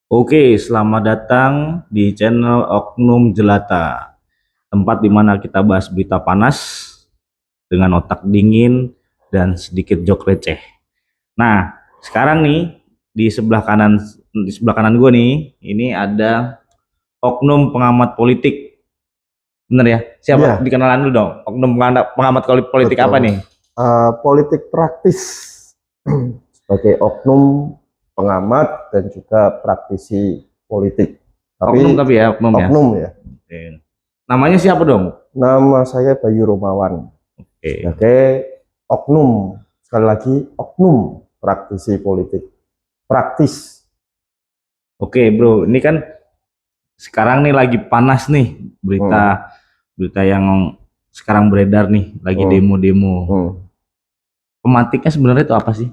Oke, selamat datang di channel Oknum Jelata, tempat di mana kita bahas berita panas dengan otak dingin dan sedikit jok receh. Nah, sekarang nih di sebelah kanan gue nih, ini ada oknum pengamat politik. Bener ya? Siapa? Iya, Dikenalan dulu dong. Oknum pengamat politik apa betul. nih? Politik praktis sebagai oknum pengamat dan juga praktisi politik. Oknum Tapi tapi ya, oknum ya. oknum ya. Oke. Namanya siapa dong? Nama saya Bayu Romawan Oke. sebagai oknum. Sekali lagi oknum praktisi politik. Praktis. Oke, bro. Ini kan sekarang nih lagi panas nih berita Hmm, berita yang sekarang beredar nih, lagi hmm, demo-demo. hmm. Pematiknya sebenarnya itu apa sih?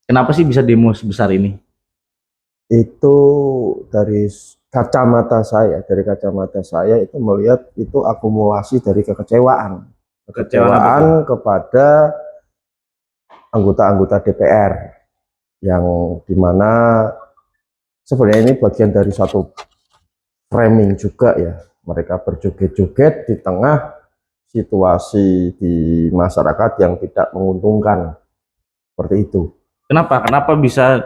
Kenapa sih bisa demo sebesar ini? Itu dari kacamata saya itu melihat itu akumulasi dari kekecewaan. Kecewaan apa tuh? Kekecewaan kepada anggota-anggota DPR yang dimana sebenarnya ini bagian dari satu framing juga ya, mereka berjoget-joget di tengah situasi di masyarakat yang tidak menguntungkan seperti itu. Kenapa bisa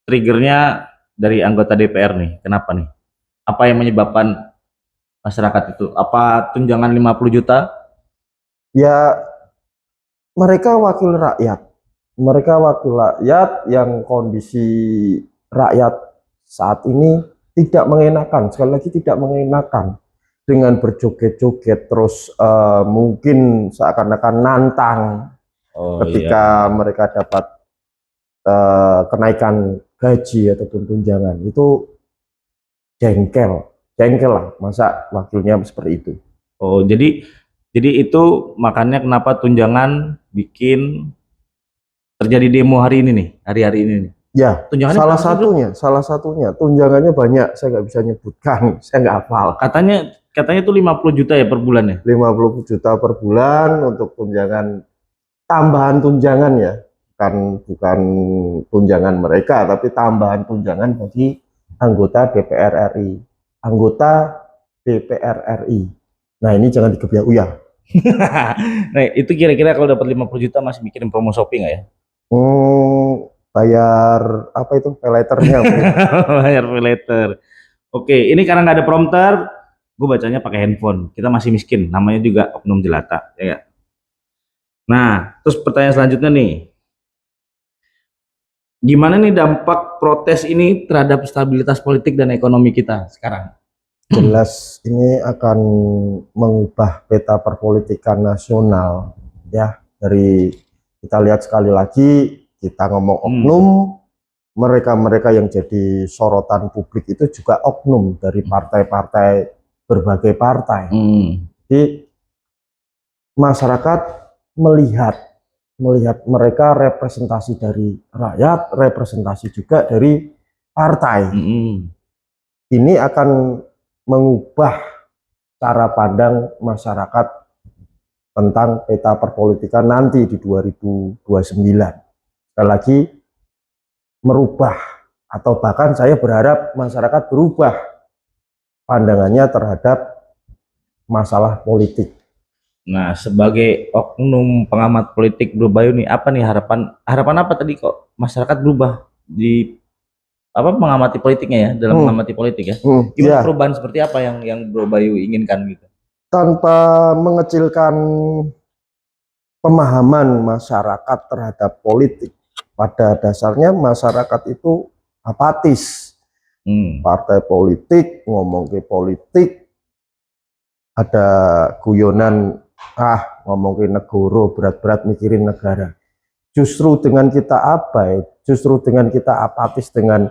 triggernya dari anggota DPR nih? Kenapa nih? Apa yang menyebabkan masyarakat itu? Apa tunjangan 50 juta? Ya, mereka wakil rakyat yang kondisi rakyat saat ini tidak mengenakan, sekali lagi tidak mengenakan, dengan berjoget-joget terus mungkin seakan-akan nantang Oh iya, ketika iya. mereka dapat kenaikan gaji ataupun tunjangan itu jengkel, jengkel lah, masa wakilnya seperti itu. Oh, jadi itu makanya kenapa tunjangan bikin terjadi demo hari ini nih, hari-hari ini nih. Ya, Tunjangannya salah berapa sih, bro? satunya, salah satunya tunjangannya banyak, saya nggak bisa nyebutkan, saya nggak hafal. Katanya tuh 50 juta ya per bulan ya? 50 juta per bulan untuk tunjangan, tambahan tunjangan ya, bukan tunjangan mereka, tapi tambahan tunjangan bagi anggota DPR RI. Anggota DPR RI. Nah, ini jangan digebiak-uyah. Nah, itu kira-kira kalau dapat 50 juta masih mikirin promo Shopee nggak ya? Bayar apa itu pay letternya apa itu? Bayar pay later. Oke, ini karena nggak ada prompter, gue bacanya pakai handphone. Kita masih miskin, namanya juga oknum jelata, ya nggak? Nah, terus pertanyaan selanjutnya nih, gimana nih dampak protes ini terhadap stabilitas politik dan ekonomi kita sekarang? Jelas ini akan mengubah peta perpolitikan nasional ya. Dari kita lihat sekali lagi, kita ngomong oknum, Hmm. mereka-mereka yang jadi sorotan publik itu juga oknum dari partai-partai, berbagai partai. Hmm. Jadi masyarakat melihat melihat mereka representasi dari rakyat, representasi juga dari partai. Hmm. Ini akan mengubah cara pandang masyarakat tentang peta perpolitikan nanti di 2029. Sekali lagi, merubah atau bahkan saya berharap masyarakat berubah pandangannya terhadap masalah politik. Nah, sebagai oknum pengamat politik Bro Bayu nih, apa nih harapan harapan apa tadi kok masyarakat berubah di apa mengamati politiknya ya, dalam Hmm, mengamati politik ya? Gimana ya, perubahan seperti apa yang Bro Bayu inginkan gitu? tanpa mengecilkan pemahaman masyarakat terhadap politik. Pada dasarnya masyarakat itu apatis. Hmm. Partai politik, ngomong ke politik, ada guyonan, ngomong ke negara, berat-berat mikirin negara. Justru dengan kita abai, justru dengan kita apatis dengan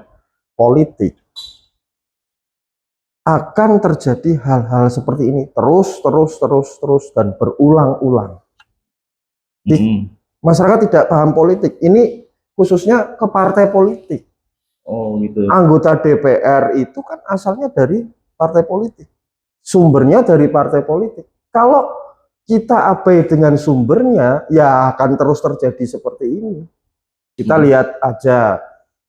politik, akan terjadi hal-hal seperti ini terus dan berulang-ulang. Hmm. Masyarakat tidak paham politik. Ini khususnya ke partai politik. Oh gitu. Anggota DPR itu kan asalnya dari partai politik. Sumbernya dari partai politik. Kalau kita abai dengan sumbernya, ya akan terus terjadi seperti ini. Kita Hmm. lihat aja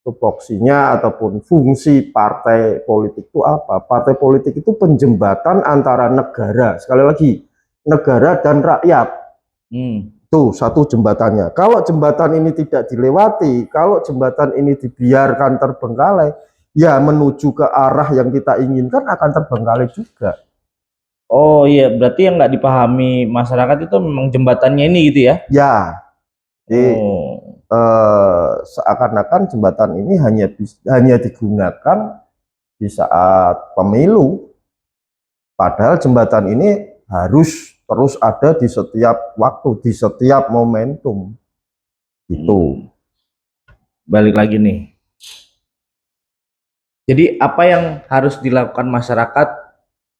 tupoksinya ataupun fungsi partai politik itu apa? Partai politik itu penjembatan antara negara, sekali lagi, negara dan rakyat. Itu satu jembatannya. Kalau jembatan ini tidak dilewati, kalau jembatan ini dibiarkan terbengkalai, ya menuju ke arah yang kita inginkan akan terbengkalai juga. Oh iya, berarti yang nggak dipahami masyarakat itu memang jembatannya ini gitu ya? Ya, jadi Oh. seakan-akan jembatan ini hanya digunakan di saat pemilu, padahal jembatan ini harus terus ada di setiap waktu, di setiap momentum. Itu. Balik lagi nih. Jadi apa yang harus dilakukan masyarakat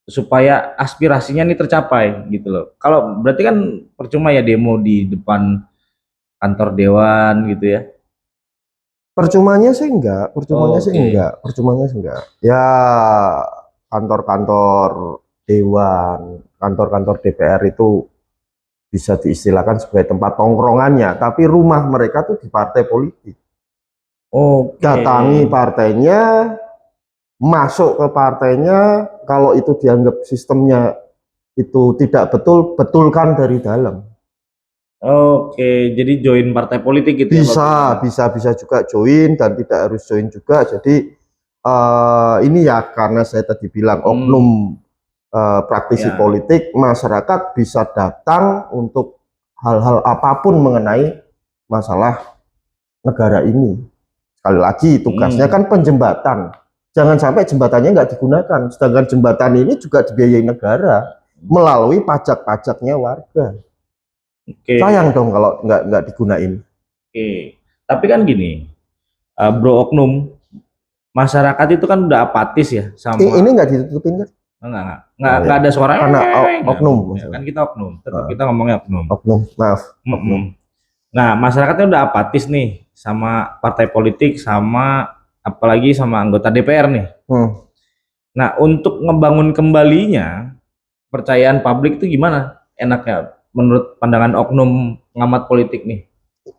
supaya aspirasinya ini tercapai gitu loh. Kalau berarti kan percuma ya demo di depan kantor dewan gitu ya. Percumanya sih enggak, percumanya sih Oke. enggak, percumanya sih enggak. Ya kantor-kantor dewan, kantor-kantor DPR itu bisa diistilahkan sebagai tempat tongkrongannya, tapi rumah mereka tuh di partai politik. Oke. Datangi partainya, masuk ke partainya, kalau itu dianggap sistemnya itu tidak betul, betulkan dari dalam. Oke, jadi join partai politik gitu ya Pak? Bisa juga join dan tidak harus join juga. Jadi ini ya karena saya tadi bilang oknum praktisi Ya. politik, masyarakat bisa datang untuk hal-hal apapun mengenai masalah negara ini. Sekali lagi tugasnya kan penjembatan. Jangan sampai jembatannya nggak digunakan. Sedangkan jembatan ini juga dibiayai negara melalui pajak-pajaknya warga. Oke. Sayang dong kalau nggak digunain. Oke. Tapi kan gini, Bro Oknum, masyarakat itu kan udah apatis ya sama Ini nggak ditutupin kan? nggak ada suaranya Karena nggak. oknum. Ya, kan kita oknum, tetap kita ngomongnya oknum. Oknum, maaf. Oknum. Nah, masyarakatnya udah apatis nih sama partai politik, sama apalagi sama anggota DPR nih. Nah, untuk ngebangun kembalinya kepercayaan publik itu gimana enaknya menurut pandangan oknum pengamat politik nih?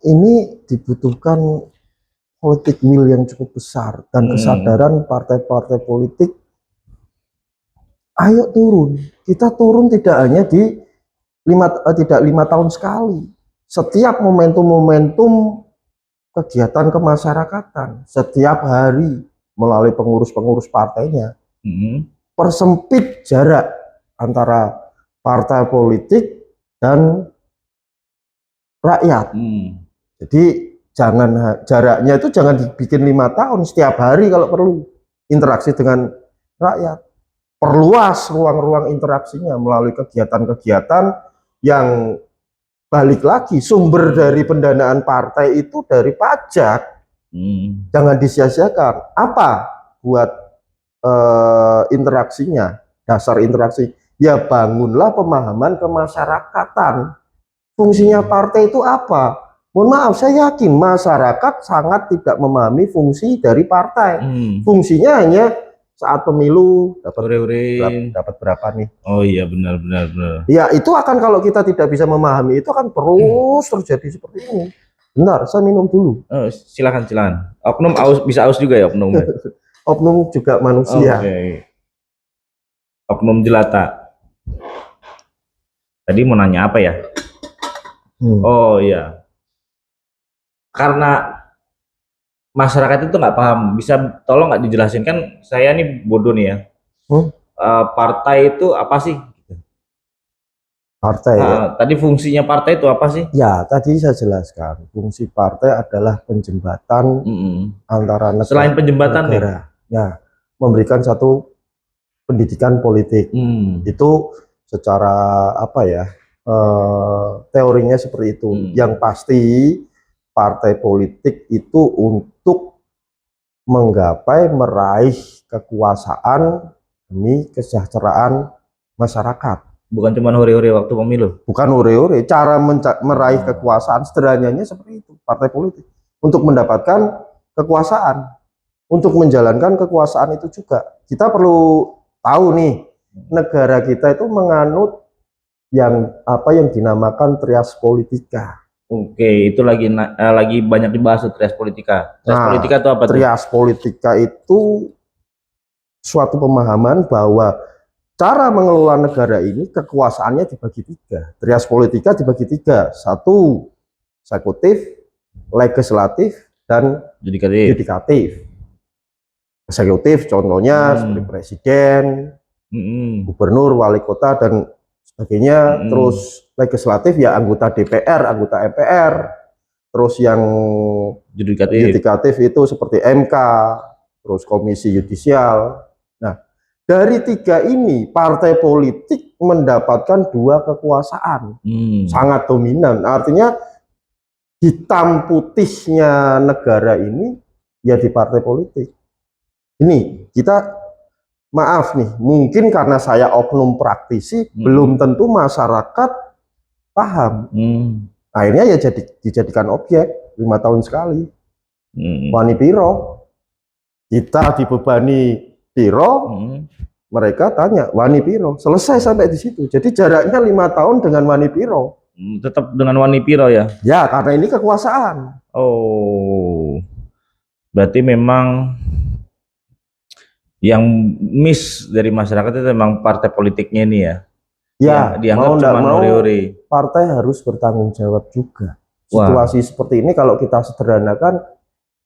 Ini dibutuhkan politik will yang cukup besar dan kesadaran partai-partai politik. Ayo turun, kita turun tidak hanya di 5 tahun sekali. Setiap momentum-momentum kegiatan kemasyarakatan, setiap hari melalui pengurus-pengurus partainya, persempit jarak antara partai politik dan rakyat. Jadi jaraknya itu jangan dibikin 5 tahun, setiap hari kalau perlu interaksi dengan rakyat. Perluas ruang-ruang interaksinya melalui kegiatan-kegiatan yang balik lagi sumber dari pendanaan partai itu dari pajak. Jangan disia-siakan. Apa buat interaksinya, dasar interaksi? Ya bangunlah pemahaman kemasyarakatan. Fungsinya partai itu apa? Mohon maaf, saya yakin masyarakat sangat tidak memahami fungsi dari partai. Fungsinya hanya saat pemilu dapat berapa nih? Oh iya benar. Ya itu akan kalau kita tidak bisa memahami itu akan terus terjadi seperti ini. Benar, saya minum dulu. Silakan. Oknum bisa aus juga ya oknum. Oknum juga manusia. Oknum jelata. Tadi mau nanya apa ya? Oh iya. Karena masyarakat itu nggak paham, bisa tolong nggak dijelasin, kan saya nih bodoh nih ya. Partai itu apa sih? Partai ya? Tadi fungsinya partai itu apa sih? Ya tadi saya jelaskan, fungsi partai adalah penjembatan antara negara. Selain penjembatan negara, ya memberikan satu pendidikan politik. Itu secara apa ya? Teorinya seperti itu. Yang pasti partai politik itu untuk meraih kekuasaan demi kesejahteraan masyarakat. Bukan cuma hore-hore waktu pemilu. Bukan hore-hore, cara meraih kekuasaan sederhananya seperti itu, partai politik. Untuk mendapatkan kekuasaan, untuk menjalankan kekuasaan itu juga. Kita perlu tahu nih, negara kita itu menganut yang dinamakan trias politika. Oke, itu lagi banyak dibahas tuh trias politika. Trias Nah, politika itu apa tuh? trias politika itu suatu pemahaman bahwa cara mengelola negara ini kekuasaannya dibagi tiga. Trias politika dibagi tiga. Satu, eksekutif, legislatif, dan Judikatif. yudikatif. Eksekutif contohnya seperti presiden, gubernur, wali kota, dan sebagainya. Terus legislatif ya anggota DPR, anggota MPR. Terus yang yudikatif itu seperti MK, terus komisi yudisial. Nah, dari tiga ini partai politik mendapatkan dua kekuasaan sangat dominan. Artinya hitam putihnya negara ini ya di partai politik. Ini kita maaf nih, mungkin karena saya oknum praktisi, belum tentu masyarakat paham. Akhirnya ya dijadikan objek 5 tahun sekali. Wani piro, kita dibebani piro, mereka tanya wani piro, selesai sampai di situ. Jadi jaraknya 5 tahun dengan wani piro. Tetap dengan wani piro ya? Ya, karena ini kekuasaan. Oh, berarti memang yang miss dari masyarakat itu memang partai politiknya ini ya? Ya, dianggap cuma ori-ori. Partai harus bertanggung jawab juga. Situasi seperti ini kalau kita sederhanakan,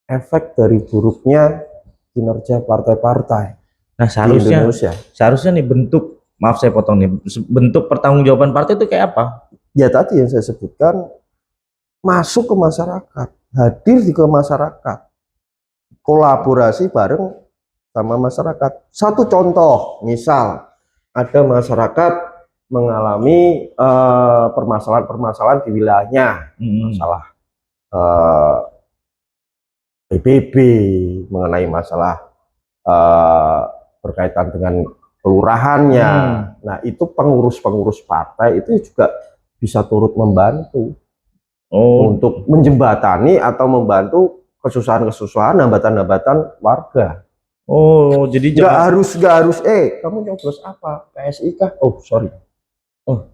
efek dari buruknya kinerja partai-partai. Nah, seharusnya nih bentuk, maaf saya potong nih, bentuk pertanggungjawaban partai itu kayak apa? Ya tadi yang saya sebutkan, masuk ke masyarakat, hadir di ke masyarakat, kolaborasi bareng sama masyarakat. Satu contoh, misal ada masyarakat mengalami permasalahan-permasalahan di wilayahnya, masalah PBB, mengenai masalah berkaitan dengan kelurahannya. Nah, itu pengurus-pengurus partai itu juga bisa turut membantu untuk menjembatani atau membantu kesusahan-kesusahan, hambatan-hambatan warga. Oh, jadi nggak harus, kamu nyoblos apa? PSI kah? Oh, sorry. Oh,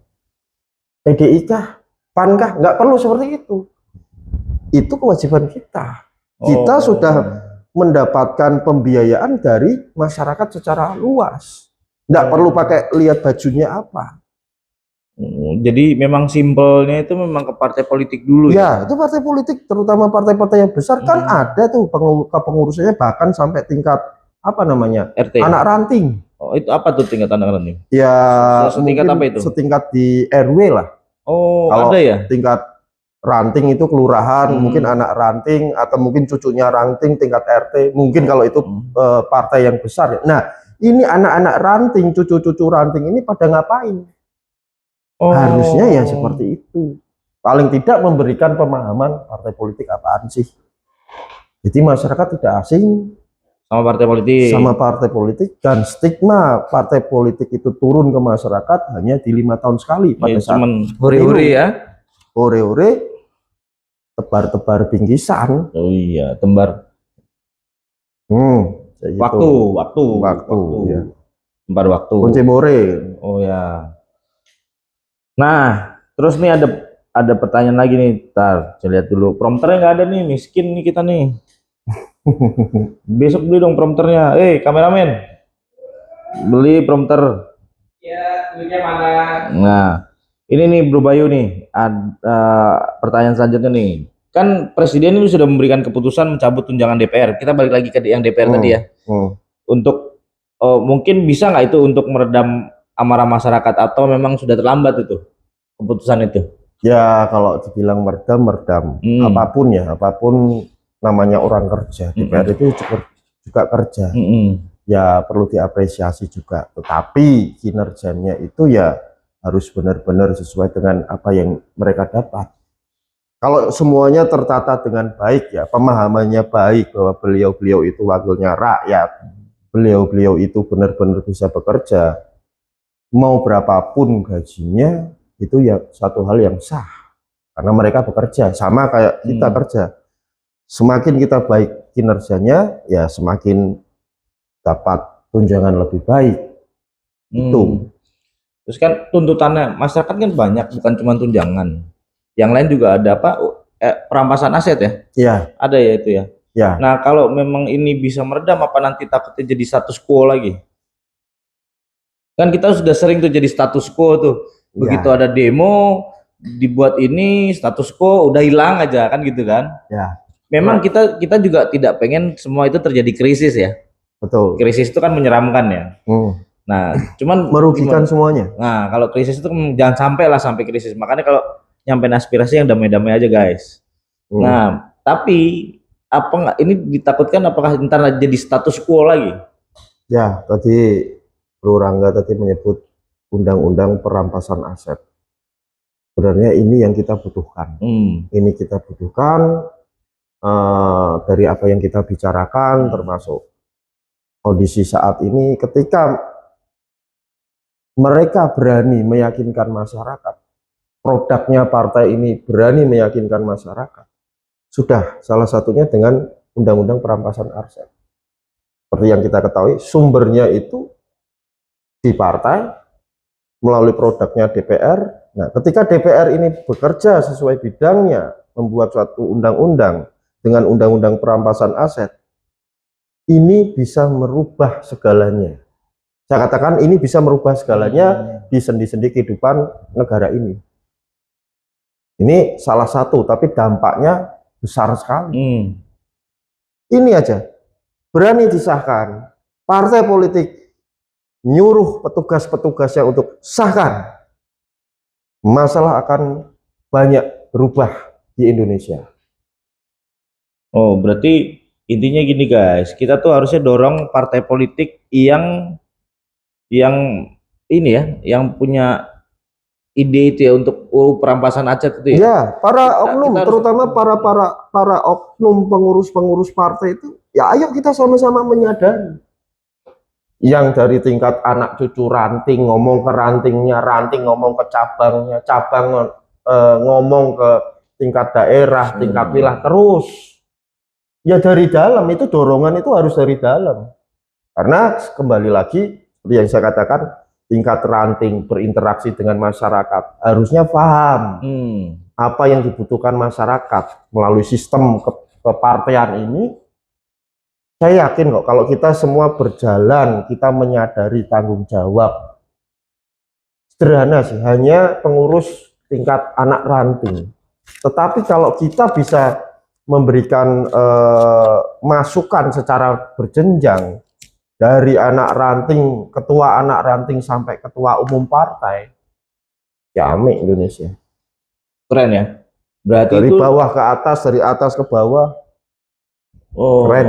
PDI kah? PAN kah? Nggak perlu seperti itu. Itu kewajiban kita. Kita sudah mendapatkan pembiayaan dari masyarakat secara luas. Nggak perlu pakai lihat bajunya apa. Jadi memang simpelnya itu memang ke partai politik dulu ya? Ya, itu partai politik, terutama partai-partai yang besar kan ada tuh kepengurusannya bahkan sampai tingkat apa namanya? RT. Anak ranting. Oh, itu apa tuh tingkat anak ranting? Ya, setingkat apa itu? Setingkat di RW lah. Oh, kalau ada ya? Tingkat ranting itu kelurahan, mungkin anak ranting atau mungkin cucunya ranting tingkat RT. Mungkin kalau itu partai yang besar. Nah, ini anak-anak ranting, cucu-cucu ranting ini pada ngapain? Harusnya ya seperti itu. Paling tidak memberikan pemahaman partai politik apaan sih. Jadi masyarakat tidak asing sama partai politik. Sama partai politik, dan stigma partai politik itu turun ke masyarakat hanya di 5 tahun sekali pada saat hore-hore ya. Hore-hore, tebar-tebar bingkisan. Oh iya, tembar. Waktu. Ya. Tembar waktu. Kunci more. Oh ya. Nah, terus nih ada pertanyaan lagi nih. Ntar, saya lihat dulu. Prompternya nggak ada nih, miskin nih kita nih. Besok beli dong prompternya. Kameramen, beli prompter. Ya, duitnya mana? Nah, ini nih Bro Bayu nih. Ada pertanyaan selanjutnya nih. Kan Presiden ini sudah memberikan keputusan mencabut tunjangan DPR. Kita balik lagi ke yang DPR tadi ya. Untuk mungkin bisa nggak itu untuk meredam amarah masyarakat atau memang sudah terlambat itu keputusan itu? Ya, kalau dibilang meredam. Apapun namanya orang kerja, DPR itu juga kerja. Ya perlu diapresiasi juga, tetapi kinerjanya itu ya harus benar-benar sesuai dengan apa yang mereka dapat. Kalau semuanya tertata dengan baik ya, pemahamannya baik bahwa beliau-beliau itu wakilnya rakyat, beliau-beliau itu benar-benar bisa bekerja, mau berapapun gajinya itu ya satu hal yang sah, karena mereka bekerja sama kayak kita kerja. Semakin kita baik kinerjanya, ya semakin dapat tunjangan lebih baik. Itu. Terus kan tuntutannya masyarakat kan banyak, bukan cuma tunjangan. yang lain juga ada apa? Perampasan aset ya? Ya, Ada ya itu ya. ya, Nah, kalau memang ini bisa meredam, apa nanti takutnya jadi status quo lagi? Kan kita sudah sering tuh jadi status quo tuh. Begitu ya, ada demo, dibuat ini status quo udah hilang aja kan gitu kan. ya. Memang kita juga tidak pengen semua itu terjadi krisis ya. Betul. Krisis itu kan menyeramkan ya. Hmm. Nah, cuman Merugikan semuanya. nah, kalau krisis itu jangan sampai lah sampai krisis. Makanya kalau nyampein aspirasi yang damai-damai aja, guys. Hmm. Nah, tapi apa nggak ini ditakutkan apakah ntar jadi status quo lagi? Ya, tadi Bro Rangga tadi menyebut undang-undang perampasan aset. Sebenarnya ini yang kita butuhkan. Ini kita butuhkan dari apa yang kita bicarakan, termasuk kondisi saat ini ketika mereka berani meyakinkan masyarakat, produknya partai ini berani meyakinkan masyarakat, sudah salah satunya dengan undang-undang perampasan aset. Seperti yang kita ketahui, sumbernya itu di partai melalui produknya DPR. Nah, ketika DPR ini bekerja sesuai bidangnya, membuat suatu undang-undang dengan undang-undang perampasan aset, ini bisa merubah segalanya. Saya katakan ini bisa merubah segalanya di sendi-sendi kehidupan negara ini. Ini salah satu, tapi dampaknya besar sekali. Ini aja, berani disahkan, partai politik nyuruh petugas-petugasnya untuk sahkan, masalah akan banyak berubah di Indonesia. Oh, berarti intinya gini guys, kita tuh harusnya dorong partai politik yang ini ya, yang punya ide itu ya untuk perampasan aset itu ya. Ya, para oknum, terutama para oknum pengurus partai itu, ya ayo kita sama-sama menyadari. Yang dari tingkat anak cucu ranting ngomong ke rantingnya, ranting ngomong ke cabangnya, cabang ngomong ke tingkat daerah, tingkat wilayah, terus. Ya dari dalam, itu dorongan itu harus dari dalam. Karena kembali lagi seperti yang saya katakan, tingkat ranting berinteraksi dengan masyarakat harusnya paham apa yang dibutuhkan masyarakat melalui sistem kepartean ini. Saya yakin kok kalau kita semua berjalan, kita menyadari tanggung jawab. Sederhana sih, hanya pengurus tingkat anak ranting. Tetapi kalau kita bisa memberikan masukan secara berjenjang, dari anak ranting, ketua anak ranting sampai ketua umum partai, ya ame Indonesia. Keren ya. Berarti dari itu bawah ke atas, dari atas ke bawah. Oh, keren.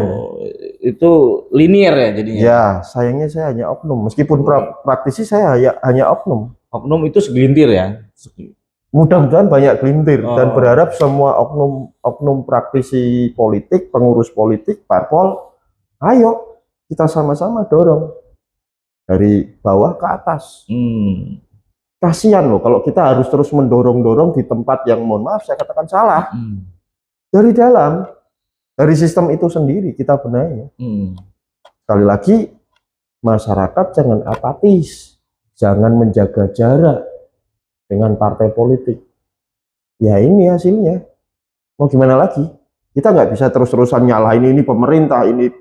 Itu linear ya jadinya. Ya, sayangnya saya hanya oknum. Meskipun praktisi saya hanya oknum. Oknum itu segelintir ya. Mudah-mudahan banyak gelintir dan berharap semua oknum praktisi politik, pengurus politik, parpol, ayo kita sama-sama dorong dari bawah ke atas. Kasihan loh kalau kita harus terus mendorong-dorong di tempat yang, mohon maaf saya katakan salah. Dari dalam, dari sistem itu sendiri kita benahi. Sekali lagi, masyarakat jangan apatis, jangan menjaga jarak dengan partai politik. Ya ini hasilnya. Mau gimana lagi? Kita nggak bisa terus-terusan nyalahin ini pemerintah, ini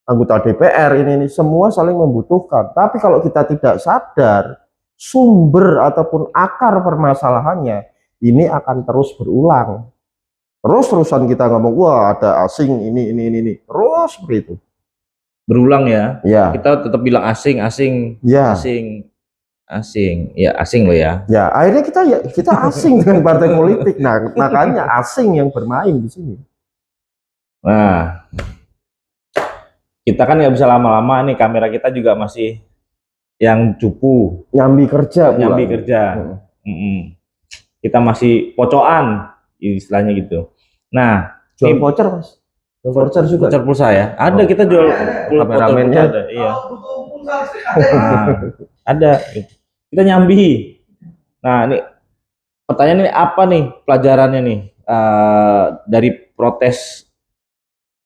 anggota DPR, ini semua saling membutuhkan. Tapi kalau kita tidak sadar sumber ataupun akar permasalahannya, ini akan terus berulang. Terus-terusan kita ngomong, wah ada asing ini, terus seperti itu. Berulang ya. Ya. Kita tetap bilang asing. Ya. Ya asing loh ya. Ya, akhirnya kita asing dengan partai politik. Nah, makanya asing yang bermain di sini. Nah, kita kan nggak bisa lama-lama nih, kamera kita juga masih yang cupu. Nyambi kerja. Kita masih pocoan, istilahnya gitu. Nah, jual voucher mas. Jual voucher juga. Voucher pulsa ya. Ada kita jual kameramennya. Ada, iya. Nah, ada. Kita nyambi. Nah, ini pertanyaan ini apa nih pelajarannya nih dari protes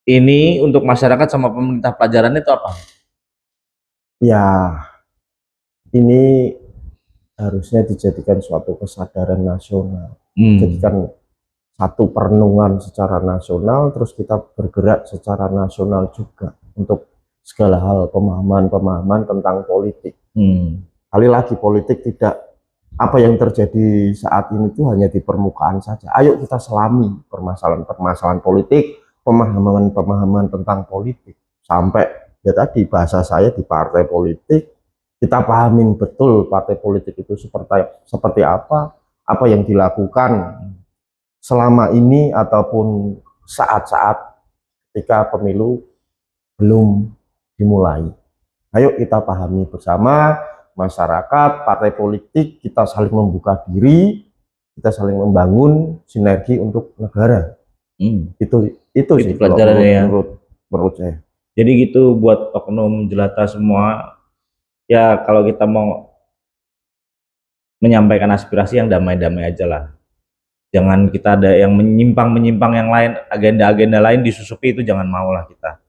ini untuk masyarakat sama pemerintah, pelajarannya itu apa? Ya, ini harusnya dijadikan suatu kesadaran nasional. jadikan satu perenungan secara nasional, terus kita bergerak secara nasional juga untuk segala hal, pemahaman-pemahaman tentang politik. Kali lagi politik tidak, apa yang terjadi saat ini itu hanya di permukaan saja. Ayo kita selami permasalahan-permasalahan politik, pemahaman-pemahaman tentang politik, sampai ya tadi bahasa saya di partai politik, kita pahamin betul partai politik itu seperti apa yang dilakukan selama ini ataupun saat-saat ketika pemilu belum dimulai. Ayo kita pahami bersama, masyarakat, partai politik, kita saling membuka diri, kita saling membangun sinergi untuk negara. Itu sih pelajarannya ya. Menurut saya. Jadi gitu buat oknum jelata semua. Ya kalau kita mau menyampaikan aspirasi yang damai-damai aja lah. Jangan kita ada yang menyimpang yang lain, agenda-agenda lain disusupi, itu jangan mau lah kita.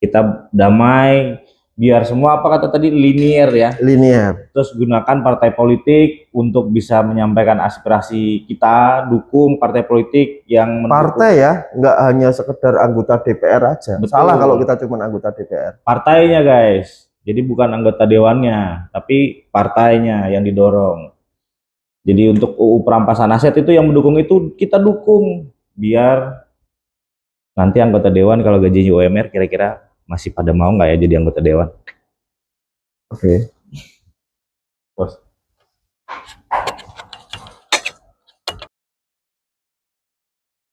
Kita damai, biar semua apa kata tadi linear ya. Linear. Terus gunakan partai politik untuk bisa menyampaikan aspirasi kita, dukung partai politik yang mendukung. Partai ya, nggak hanya sekedar anggota DPR aja. Betul. Salah kalau kita cuma anggota DPR. Partainya guys, jadi bukan anggota dewannya, tapi partainya yang didorong. Jadi untuk UU perampasan aset itu yang mendukung itu kita dukung, biar nanti anggota dewan kalau gajinya UMR kira-kira masih pada mau nggak ya jadi anggota dewan? Oke. Bos.